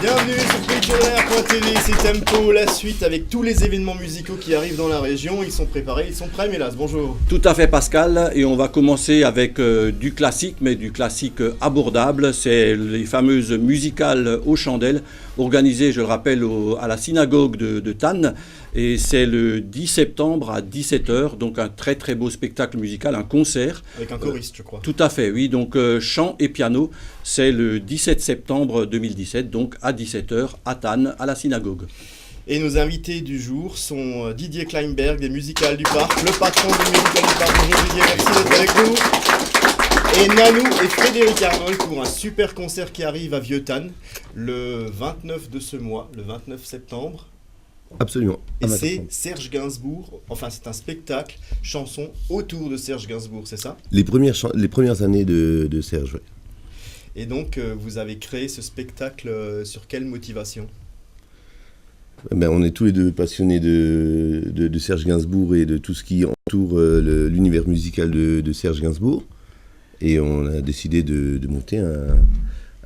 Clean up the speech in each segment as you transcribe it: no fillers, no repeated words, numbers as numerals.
Bienvenue sur PayTourLair.tv, c'est Tempo, la suite avec tous les événements musicaux qui arrivent dans la région. Ils sont préparés, ils sont prêts, Mélas, bonjour. Tout à fait Pascal, et on va commencer avec du classique, mais du classique abordable. C'est les fameuses musicales aux chandelles, organisées, je le rappelle, à la synagogue de Thann. Et c'est le 10 septembre à 17h, donc un très très beau spectacle musical, un concert. Avec un choriste, je crois. Tout à fait, oui, donc chant et piano. C'est le 17 septembre 2017, donc à 17h à Thann, à la synagogue. Et nos invités du jour sont Didier Kleinberg des Musicales du Parc, le patron des Musicales du Parc. Bonjour Didier, merci d'être avec nous. Et Nanou et Frédéric Arnold pour un super concert qui arrive à Vieux-Thann le 29 de ce mois, le 29 septembre. Absolument. Et c'est Serge Gainsbourg, enfin c'est un spectacle, chanson autour de Serge Gainsbourg, c'est ça ? Les premières années de Serge, oui. Et donc vous avez créé ce spectacle sur quelle motivation ? On est tous les deux passionnés de Serge Gainsbourg et de tout ce qui entoure l'univers musical de Serge Gainsbourg. Et on a décidé de monter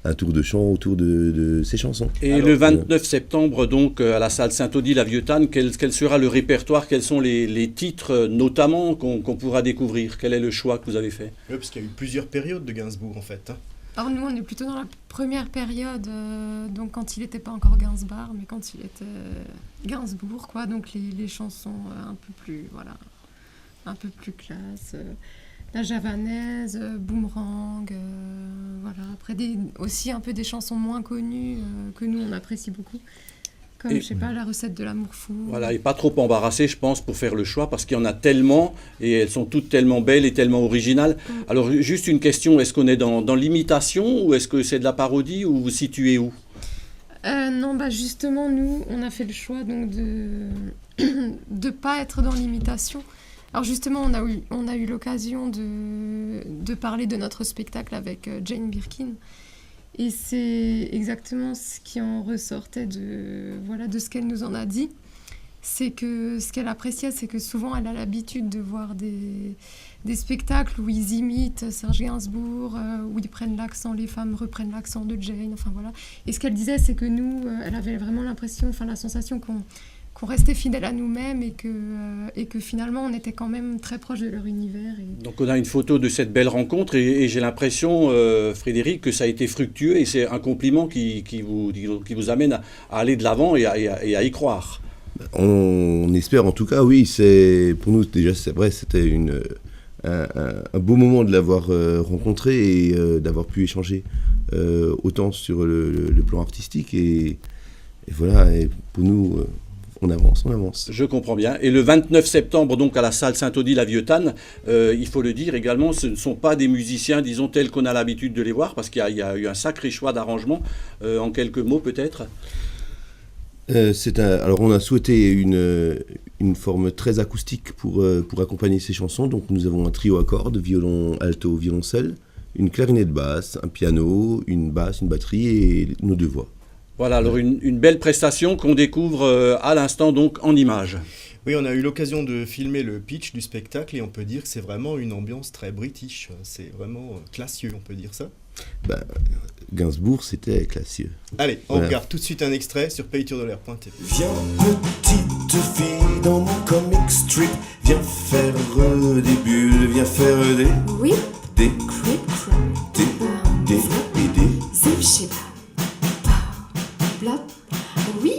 un tour de chant autour de ses chansons. Et alors, le 29 septembre, donc, à la salle Saint-Odile à Vieux-Thann, quel sera le répertoire ? Quels sont les titres, notamment, qu'on pourra découvrir ? Quel est le choix que vous avez fait ? Oui, parce qu'il y a eu plusieurs périodes de Gainsbourg, en fait. Alors nous, on est plutôt dans la première période, donc quand il n'était pas encore Gainsbourg, mais quand il était Gainsbourg, quoi. Donc les chansons un peu plus classe. La javanaise, Boomerang, voilà. Après aussi un peu des chansons moins connues que nous on apprécie beaucoup, comme je sais pas, La recette de l'amour fou. Voilà, et pas trop embarrassé, je pense, pour faire le choix, parce qu'il y en a tellement, et elles sont toutes tellement belles et tellement originales. Alors juste une question, est-ce qu'on est dans l'imitation, ou est-ce que c'est de la parodie, ou vous situez où ? Non, justement, nous, on a fait le choix donc de pas être dans l'imitation. Alors justement, on a eu l'occasion de parler de notre spectacle avec Jane Birkin. Et c'est exactement ce qui en ressortait de ce qu'elle nous en a dit. C'est que ce qu'elle appréciait, c'est que souvent, elle a l'habitude de voir des spectacles où ils imitent Serge Gainsbourg, où ils prennent l'accent, les femmes reprennent l'accent de Jane, enfin voilà. Et ce qu'elle disait, c'est que nous, elle avait vraiment l'impression, la sensation qu'on restait fidèles à nous-mêmes et que finalement on était quand même très proche de leur univers. Donc on a une photo de cette belle rencontre et j'ai l'impression, Frédéric, que ça a été fructueux et c'est un compliment qui vous amène à aller de l'avant et à y croire. On espère en tout cas, oui. Pour nous déjà, c'est vrai, c'était un beau moment de l'avoir rencontré et d'avoir pu échanger autant sur le plan artistique et voilà, et pour nous... On avance. Je comprends bien. Et le 29 septembre, donc à la salle Saint-Odile à Vieux-Thann, il faut le dire également, ce ne sont pas des musiciens, disons, tels qu'on a l'habitude de les voir, parce qu'il y a eu un sacré choix d'arrangement. En quelques mots, peut-être alors, on a souhaité une forme très acoustique pour accompagner ces chansons. Donc, nous avons un trio à cordes, violon, alto, violoncelle, une clarinette basse, un piano, une basse, une batterie et nos deux voix. Voilà, alors une belle prestation qu'on découvre à l'instant donc en images. Oui, on a eu l'occasion de filmer le pitch du spectacle et on peut dire que c'est vraiment une ambiance très british. C'est vraiment classieux, on peut dire ça. Gainsbourg, c'était classieux. Allez, on regarde tout de suite un extrait sur PayTourLair.tv. Viens petite fille dans mon comic strip, viens faire des bulles, viens faire des... Oui. Des... Crip, Des... Et des... Zip, ship. Oui.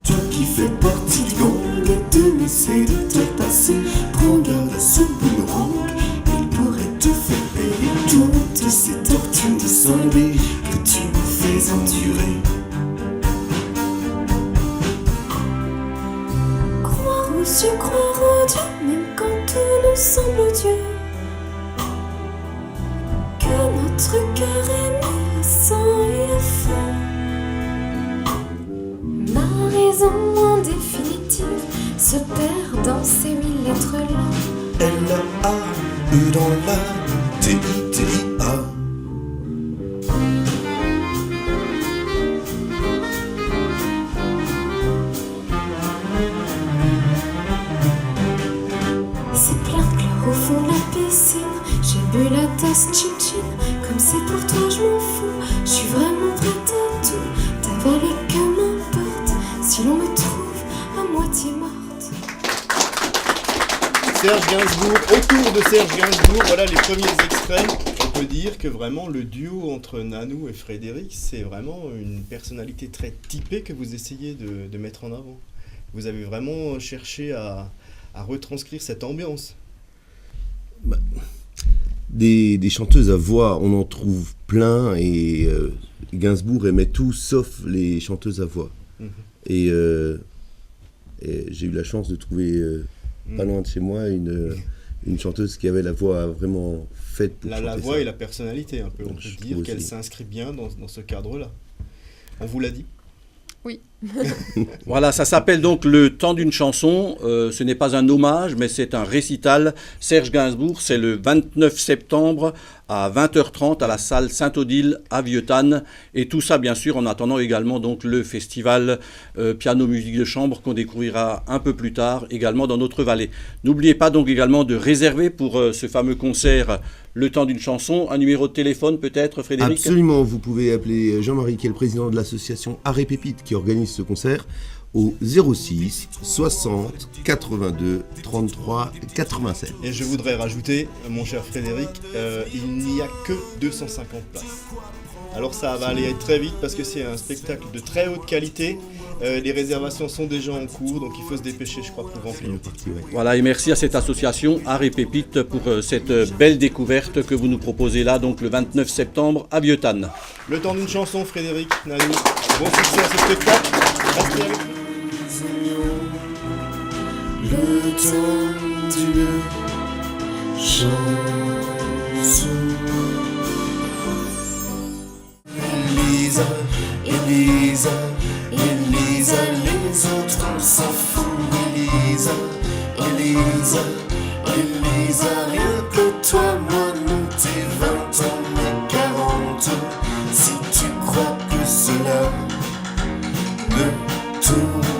Toi qui fais partie du gang et de essayer de te passer, prends garde à ce boomerang, il pourrait te faire payer toutes ces tortures de cinglés que tu nous fais endurer. Croire aux cieux, croire en Dieu, même quand tout nous semble odieux. Que notre cœur est mis à sang et à feu. Ma raison en définitive se perd dans ces 1000 lettres-là. L-A-E dans la T-I-T-I-A. C'est plein de chlore au fond de la piscine. J'ai bu la tasse chin-chin. Comme c'est pour toi je m'en fous. Je suis vraiment prête à tout. Ta valeur Serge Gainsbourg, autour de Serge Gainsbourg, voilà les premiers extraits. On peut dire que vraiment le duo entre Nanou et Frédéric, c'est vraiment une personnalité très typée que vous essayez de mettre en avant. Vous avez vraiment cherché à retranscrire cette ambiance. Des chanteuses à voix, on en trouve plein et Gainsbourg aimait tout sauf les chanteuses à voix. Et j'ai eu la chance de trouver pas loin de chez moi une chanteuse qui avait la voix vraiment faite pour chanter La voix ça. et la personnalité, un peu. On Je peut dire trouve qu'elle aussi. s'inscrit bien dans ce cadre-là. On vous l'a dit. Voilà, ça s'appelle donc Le temps d'une chanson. Ce n'est pas un hommage, mais c'est un récital. Serge Gainsbourg, c'est le 29 septembre à 20h30 à la salle Saint-Odile à Vieux-Tannes. Et tout ça, bien sûr, en attendant également donc le festival Piano Musique de Chambre qu'on découvrira un peu plus tard également dans notre vallée. N'oubliez pas donc également de réserver pour ce fameux concert Le temps d'une chanson. Un numéro de téléphone peut-être, Frédéric ? Absolument, vous pouvez appeler Jean-Marie qui est le président de l'association Arrêt Pépite qui organise ce concert au 06 60 82 33 87. Et je voudrais rajouter, mon cher Frédéric, il n'y a que 250 places. Alors ça va aller très vite parce que c'est un spectacle de très haute qualité. Les réservations sont déjà en cours, donc il faut se dépêcher, je crois, pour remplir. Voilà, et merci à cette association Art et Pépite pour cette belle découverte que vous nous proposez là, donc le 29 septembre à Vieux-Tannes. Le temps d'une chanson, Frédéric, Nanou. Bon succès à ce spectacle. Restez avec nous. Le temps d'une chanson. Elisa, Elisa, Elisa, les autres on s'en fout. Elisa, Elisa, Elisa, rien que toi, moi, nous, tes 20 ans, mes 40 ans. Si tu crois que cela ne tourne